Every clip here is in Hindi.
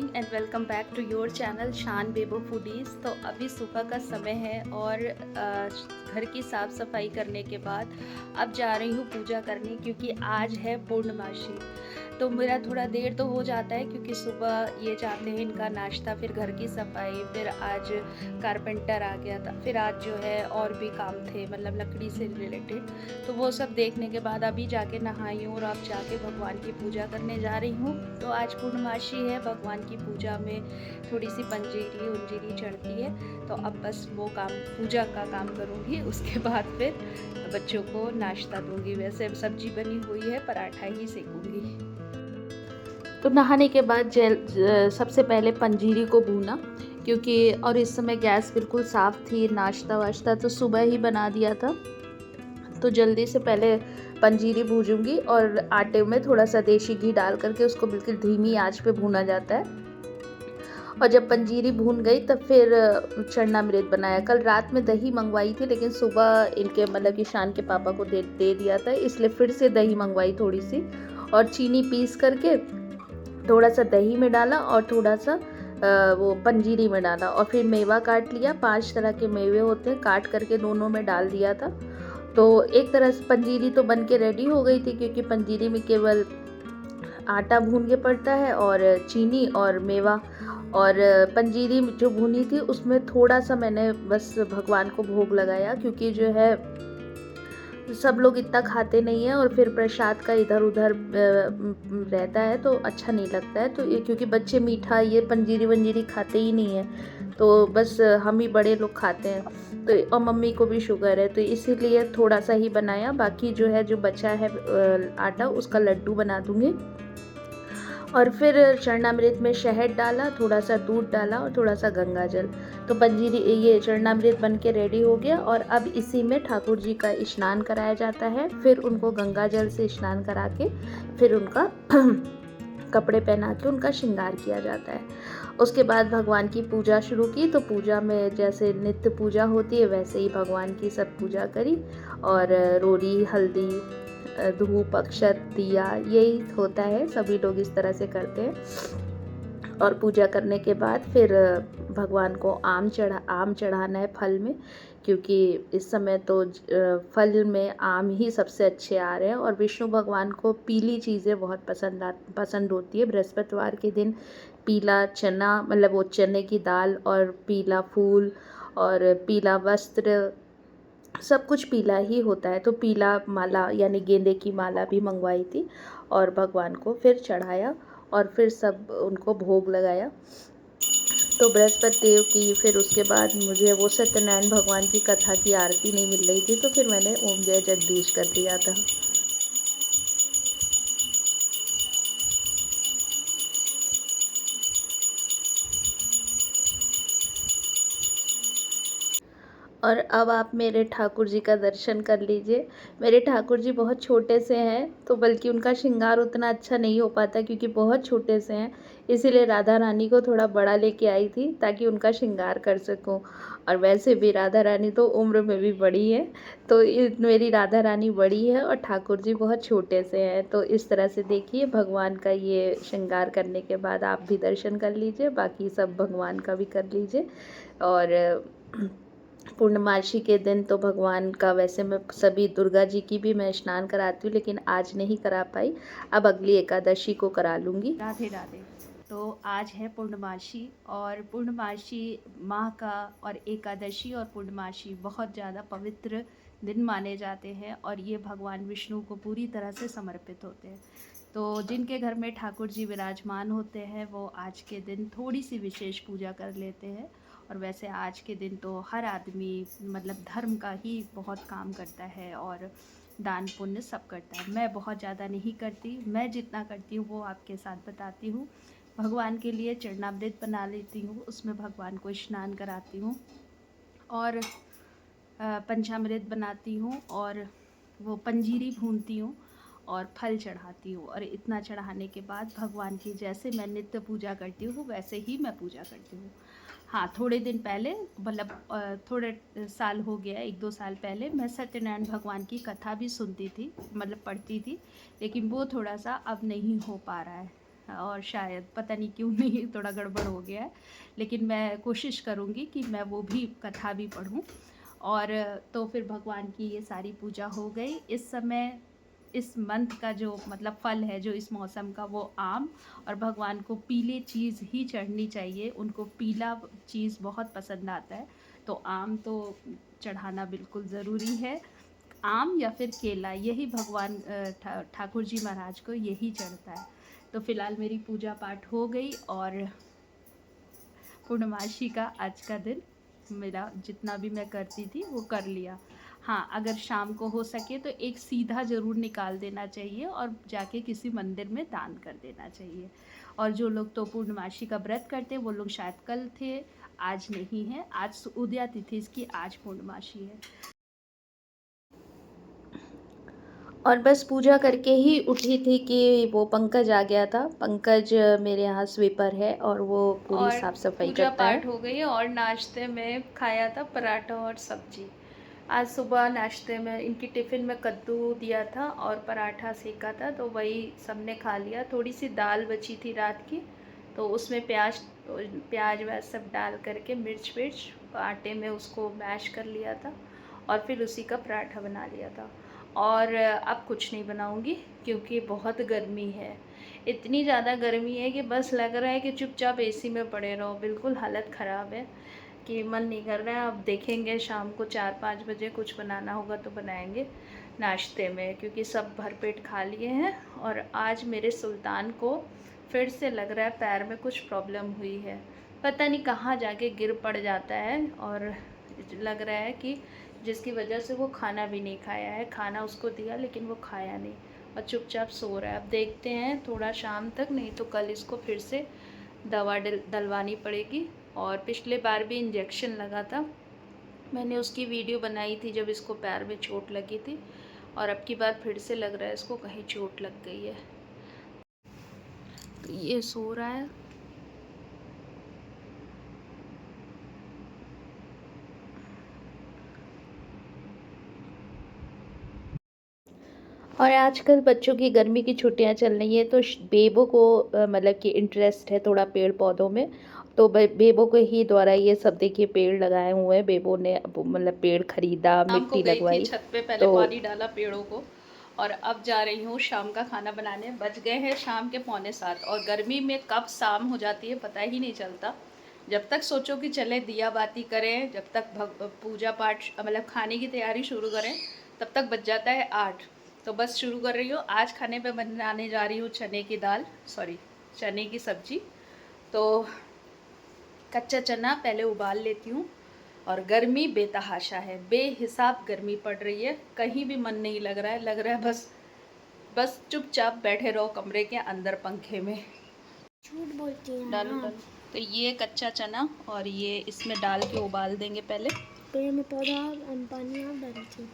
Morning and welcome back to your channel Shaan Bebo foodies. तो अभी सुबह का समय है और घर की साफ़ सफाई करने के बाद अब जा रही हूँ पूजा करने, क्योंकि आज है पूर्णमासी। तो मेरा थोड़ा देर तो हो जाता है, क्योंकि सुबह ये जाते हैं, इनका नाश्ता, फिर घर की सफाई, फिर आज कारपेंटर आ गया था, फिर आज जो है और भी काम थे, मतलब लकड़ी से रिलेटेड। तो वो सब देखने के बाद अभी जाके नहाई हूँ और अब जाके भगवान की पूजा करने जा रही हूँ। तो आज पूर्णमासी है, भगवान की पूजा में थोड़ी सी पंजीरी उंजीरी चढ़ती है। तो अब बस वो काम, पूजा का काम करूँगी, उसके बाद फिर बच्चों को नाश्ता दूंगी। वैसे सब्जी बनी हुई है, पराठा ही सेकूंगी। तो नहाने के बाद सबसे पहले पंजीरी को भूना, क्योंकि और इस समय गैस बिल्कुल साफ़ थी। नाश्ता वाश्ता तो सुबह ही बना दिया था, तो जल्दी से पहले पंजीरी भूजूंगी और आटे में थोड़ा सा देसी घी डाल करके उसको बिल्कुल धीमी आंच पे भूना जाता है। और जब पंजीरी भून गई तब फिर चरणामृत बनाया। कल रात में दही मंगवाई थी, लेकिन सुबह इनके मतलब कि शान के पापा को दे दिया था, इसलिए फिर से दही मंगवाई थोड़ी सी, और चीनी पीस करके थोड़ा सा दही में डाला और थोड़ा सा वो पंजीरी में डाला, और फिर मेवा काट लिया। 5 तरह के मेवे होते हैं, काट करके दोनों में डाल दिया था। तो एक तरह से पंजीरी तो बन के रेडी हो गई थी, क्योंकि पंजीरी में केवल आटा भून के पड़ता है और चीनी और मेवा। और पंजीरी जो भुनी थी उसमें थोड़ा सा मैंने बस भगवान को भोग लगाया, क्योंकि जो है सब लोग इतना खाते नहीं हैं और फिर प्रसाद का इधर उधर रहता है तो अच्छा नहीं लगता है। तो ये क्योंकि बच्चे मीठा ये पंजीरी वंजीरी खाते ही नहीं हैं, तो बस हम ही बड़े लोग खाते हैं। तो और मम्मी को भी शुगर है, तो इसीलिए थोड़ा सा ही बनाया। बाकी जो है, जो बचा है आटा, उसका लड्डू बना दूँगी। और फिर चरणामृत में शहद डाला, थोड़ा सा दूध डाला और थोड़ा सा गंगा जल। तो पंजीरी ये चरणामृत बन के रेडी हो गया। और अब इसी में ठाकुर जी का स्नान कराया जाता है। फिर उनको गंगा जल से स्नान करा के फिर उनका कपड़े पहना के उनका श्रृंगार किया जाता है। उसके बाद भगवान की पूजा शुरू की। तो पूजा में जैसे नित्य पूजा होती है वैसे ही भगवान की सब पूजा करी, और रोरी हल्दी धूप अक्षत दिया, यही होता है, सभी लोग इस तरह से करते हैं। और पूजा करने के बाद फिर भगवान को आम चढ़ाना है फल में, क्योंकि इस समय तो फल में आम ही सबसे अच्छे आ रहे हैं। और विष्णु भगवान को पीली चीज़ें बहुत पसंद होती है। बृहस्पतिवार के दिन पीला चना, मतलब वो चने की दाल और पीला फूल और पीला वस्त्र, सब कुछ पीला ही होता है। तो पीला माला यानी गेंदे की माला भी मंगवाई थी और भगवान को फिर चढ़ाया और फिर सब उनको भोग लगाया। तो बृहस्पति देव की, फिर उसके बाद मुझे वो सत्यनारायण भगवान की कथा की आरती नहीं मिल रही थी, तो फिर मैंने ओम जय जगदीश कर दिया था। और अब आप मेरे ठाकुर जी का दर्शन कर लीजिए। मेरे ठाकुर जी बहुत छोटे से हैं, तो बल्कि उनका श्रृंगार उतना अच्छा नहीं हो पाता, क्योंकि बहुत छोटे से हैं। इसीलिए राधा रानी को थोड़ा बड़ा लेके आई थी, ताकि उनका श्रृंगार कर सकूं। और वैसे भी राधा रानी तो उम्र में भी बड़ी है, तो मेरी राधा रानी बड़ी है और ठाकुर जी बहुत छोटे से हैं। तो इस तरह से देखिए, भगवान का ये श्रृंगार करने के बाद आप भी दर्शन कर लीजिए, बाकी सब भगवान का भी कर लीजिए। और पूर्णमासी के दिन तो भगवान का, वैसे मैं सभी दुर्गा जी की भी मैं स्नान कराती हूँ, लेकिन आज नहीं करा पाई। अब अगली एकादशी को करा लूँगी। राधे राधे। तो आज है पूर्णमासी, और पूर्णमासी माह का और एकादशी और पूर्णमासी बहुत ज़्यादा पवित्र दिन माने जाते हैं, और ये भगवान विष्णु को पूरी तरह से समर्पित होते हैं। तो जिनके घर में ठाकुर जी विराजमान होते हैं वो आज के दिन थोड़ी सी विशेष पूजा कर लेते हैं। और वैसे आज के दिन तो हर आदमी मतलब धर्म का ही बहुत काम करता है और दान पुण्य सब करता है। मैं बहुत ज़्यादा नहीं करती, मैं जितना करती हूँ वो आपके साथ बताती हूँ। भगवान के लिए चरणामृत बना लेती हूँ, उसमें भगवान को स्नान कराती हूँ, और पंचामृत बनाती हूँ, और वो पंजीरी भूनती हूँ और फल चढ़ाती हूँ। और इतना चढ़ाने के बाद भगवान की जैसे मैं नित्य पूजा करती हूँ वैसे ही मैं पूजा करती हूँ। हाँ, थोड़े दिन पहले, मतलब थोड़े साल हो गया, 1-2 साल पहले मैं सत्यनारायण भगवान की कथा भी सुनती थी, मतलब पढ़ती थी, लेकिन वो थोड़ा सा अब नहीं हो पा रहा है। और शायद पता नहीं क्यों नहीं थोड़ा गड़बड़ हो गया है, लेकिन मैं कोशिश करूँगी कि मैं वो भी कथा भी पढूँ। और तो फिर भगवान की ये सारी पूजा हो गई। इस समय इस मंथ का जो मतलब फल है जो इस मौसम का, वो आम, और भगवान को पीले चीज़ ही चढ़नी चाहिए, उनको पीला चीज़ बहुत पसंद आता है, तो आम तो चढ़ाना बिल्कुल ज़रूरी है। आम या फिर केला, यही भगवान ठाकुर जी महाराज को यही चढ़ता है। तो फिलहाल मेरी पूजा पाठ हो गई और पूर्णमासी का आज का दिन मेरा जितना भी मैं करती थी वो कर लिया। हाँ, अगर शाम को हो सके तो एक सीधा ज़रूर निकाल देना चाहिए और जाके किसी मंदिर में दान कर देना चाहिए। और जो लोग तो पूर्णमासी का व्रत करते हैं वो लोग शायद कल थे, आज नहीं है, आज उदया तिथि इसकी, आज पूर्णमासी है। और बस पूजा करके ही उठी थी कि वो पंकज आ गया था। पंकज मेरे यहाँ स्वीपर है और वो पूरी और साफ़ सफाई पूजा करता है। पाठ हो गई और नाश्ते में खाया था पराठा और सब्जी। आज सुबह नाश्ते में इनकी टिफ़िन में कद्दू दिया था और पराठा सेका था, तो वही सबने खा लिया। थोड़ी सी दाल बची थी रात की, तो उसमें प्याज प्याज व्याज सब डाल करके मिर्च विर्च आटे में उसको मैश कर लिया था और फिर उसी का पराठा बना लिया था। और अब कुछ नहीं बनाऊंगी क्योंकि बहुत गर्मी है। इतनी ज़्यादा गर्मी है कि बस लग रहा है कि चुपचाप एसी में पड़े रहो। बिल्कुल हालत ख़राब है कि मन नहीं कर रहा है। अब देखेंगे शाम को 4-5 बजे कुछ बनाना होगा तो बनाएंगे नाश्ते में, क्योंकि सब भरपेट खा लिए हैं। और आज मेरे सुल्तान को फिर से लग रहा है पैर में कुछ प्रॉब्लम हुई है, पता नहीं कहाँ जाके गिर पड़ जाता है। और लग रहा है कि जिसकी वजह से वो खाना भी नहीं खाया है। खाना उसको दिया लेकिन वो खाया नहीं और चुपचाप सो रहा है। अब देखते हैं थोड़ा शाम तक, नहीं तो कल इसको फिर से दवा डलवानी पड़ेगी। और पिछले बार भी इंजेक्शन लगा था, मैंने उसकी वीडियो बनाई थी जब इसको पैर में चोट लगी थी। और अब की बार फिर से लग रहा है इसको कहीं चोट लग गई है। ये सो रहा है। और आजकल बच्चों की गर्मी की छुट्टियां चल रही हैं, तो बेबो को मतलब कि इंटरेस्ट है थोड़ा पेड़ पौधों में। तो बेबो के ही द्वारा ये सब देखिए पेड़ लगाए हुए हैं। बेबो ने मतलब पेड़ खरीदा, शाम को मिट्टी गई थी लगवाई। छत पे, पहले तो पानी डाला पेड़ों को और अब जा रही हूँ शाम का खाना बनाने। बज गए हैं शाम के 6:45 और गर्मी में कब शाम हो जाती है पता ही नहीं चलता। जब तक सोचो कि चले दिया बाती करें, जब तक पूजा पाठ मतलब खाने की तैयारी शुरू करें, तब तक बज जाता है 8। तो बस शुरू कर रही हूँ। आज खाने पे बनाने जा रही हूँ चने की दाल, सॉरी चने की सब्जी। तो कच्चा चना पहले उबाल लेती हूँ। और गर्मी बेतहाशा है, बेहिसाब गर्मी पड़ रही है, कहीं भी मन नहीं लग रहा है। लग रहा है बस बस चुपचाप बैठे रहो कमरे के अंदर पंखे में। झूठ बोलती है डालो ना। डालो। तो ये कच्चा चना और ये इसमें डाल के उबाल देंगे पहले। पेड़ में पौधा पानी आप डाली थी।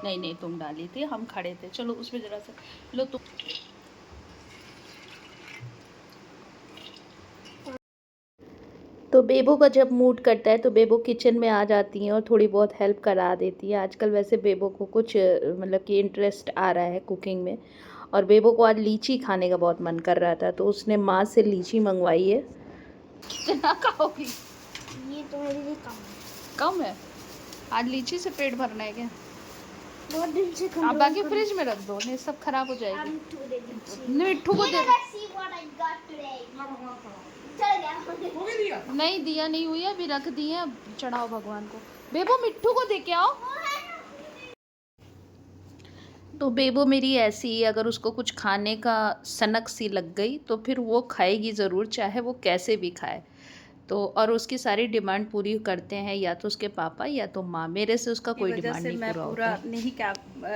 नहीं नहीं, तुम डाली थी, हम खड़े थे। चलो उसमें ज़रा सा लो तुम। तो बेबो का जब मूड करता है तो बेबो किचन में आ जाती हैं और थोड़ी बहुत हेल्प करा देती है। आजकल वैसे बेबो को कुछ मतलब कि इंटरेस्ट आ रहा है कुकिंग में। और बेबो को आज लीची खाने का बहुत मन कर रहा था, तो उसने माँ से लीची मंगवाई है। कितना खाओगी? ये तो मेरे लिए कम है। कम है? आज लीची से पेट भरना है क्या? बहुत दिन से आप बाकी फ्रिज में रख दो, नहीं सब खराब हो जाएगी। मिट्ठू को दे। नहीं दिया नहीं हुई है, अभी रख दिए, अब चढ़ाओ भगवान को। बेबो मिट्ठू को दे के आओ। तो बेबो मेरी ऐसी, अगर उसको कुछ खाने का सनक सी लग गई तो फिर वो खाएगी ज़रूर, चाहे वो कैसे भी खाए। तो और उसकी सारी डिमांड पूरी करते हैं या तो उसके पापा या तो माँ। मेरे से उसका कोई वजह डिमांड से नहीं मैं पूरा पूरा होता। नहीं क्या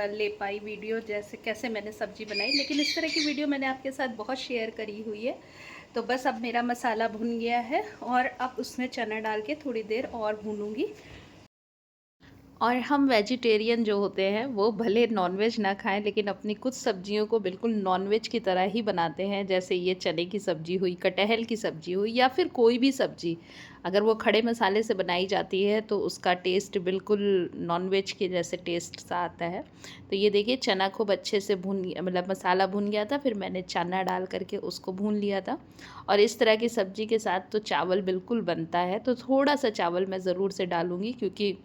ले पाई वीडियो, जैसे कैसे मैंने सब्जी बनाई, लेकिन इस तरह की वीडियो मैंने आपके साथ बहुत शेयर करी हुई है। तो बस अब मेरा मसाला भुन गया है और अब उसमें चना डाल के थोड़ी देर और भूनूंगी। और हम वेजिटेरियन जो होते हैं वो भले नॉनवेज ना खाएं लेकिन अपनी कुछ सब्जियों को बिल्कुल नॉनवेज की तरह ही बनाते हैं। जैसे ये चने की सब्ज़ी हुई, कटहल की सब्ज़ी हुई या फिर कोई भी सब्ज़ी अगर वो खड़े मसाले से बनाई जाती है तो उसका टेस्ट बिल्कुल नॉनवेज के जैसे टेस्ट सा आता है। तो ये देखिए चना खूब अच्छे से मतलब मसाला भुन गया था, फिर मैंने चना डाल करके उसको भून लिया था। और इस तरह की सब्ज़ी के साथ तो चावल बिल्कुल बनता है, तो थोड़ा सा चावल मैं ज़रूर से डालूँगी क्योंकि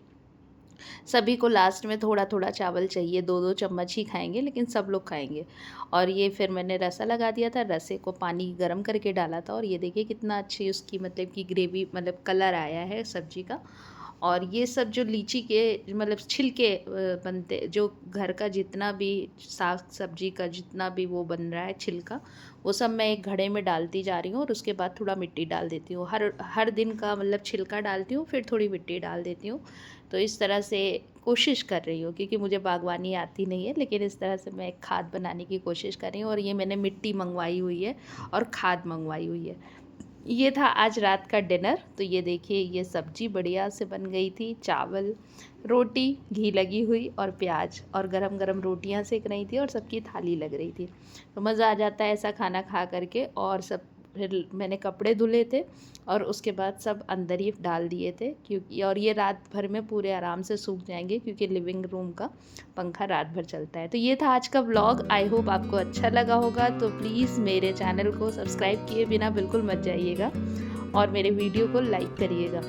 सभी को लास्ट में थोड़ा थोड़ा चावल चाहिए, 2-2 चम्मच ही खाएंगे लेकिन सब लोग खाएंगे। और ये फिर मैंने रसा लगा दिया था, रसे को पानी गरम करके डाला था और ये देखिए कितना अच्छी उसकी मतलब कि ग्रेवी मतलब कलर आया है सब्जी का। और ये सब जो लीची के मतलब छिलके बनते, जो घर का जितना भी साग सब्जी का जितना भी वो बन रहा है छिलका, वो सब मैं एक घड़े में डालती जा रही हूँ और उसके बाद थोड़ा मिट्टी डाल देती हूँ। हर हर दिन का मतलब छिलका डालती हूँ, फिर थोड़ी मिट्टी डाल देती हूँ। तो इस तरह से कोशिश कर रही हूँ, क्योंकि मुझे बागवानी आती नहीं है, लेकिन इस तरह से मैं एक खाद बनाने की कोशिश कर रही हूँ। और ये मैंने मिट्टी मंगवाई हुई है और खाद मंगवाई हुई है। ये था आज रात का डिनर। तो ये देखिए ये सब्जी बढ़िया से बन गई थी, चावल, रोटी, घी लगी हुई और प्याज, और गरम गरम रोटियां सेक रही थी और सबकी थाली लग रही थी। तो मज़ा आ जाता है ऐसा खाना खा करके। और सब फिर मैंने कपड़े धुले थे और उसके बाद सब अंदर ही डाल दिए थे, क्योंकि और ये रात भर में पूरे आराम से सूख जाएंगे क्योंकि लिविंग रूम का पंखा रात भर चलता है। तो ये था आज का व्लॉग। आई होप आपको अच्छा लगा होगा। तो प्लीज़ मेरे चैनल को सब्सक्राइब किए बिना बिल्कुल मत जाइएगा और मेरे वीडियो को लाइक करिएगा।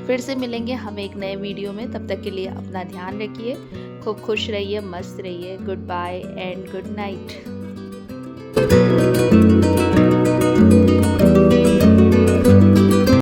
फिर से मिलेंगे हम एक नए वीडियो में, तब तक के लिए अपना ध्यान रखिए, खूब खुश रहिए, मस्त रहिए। Good bye and good night.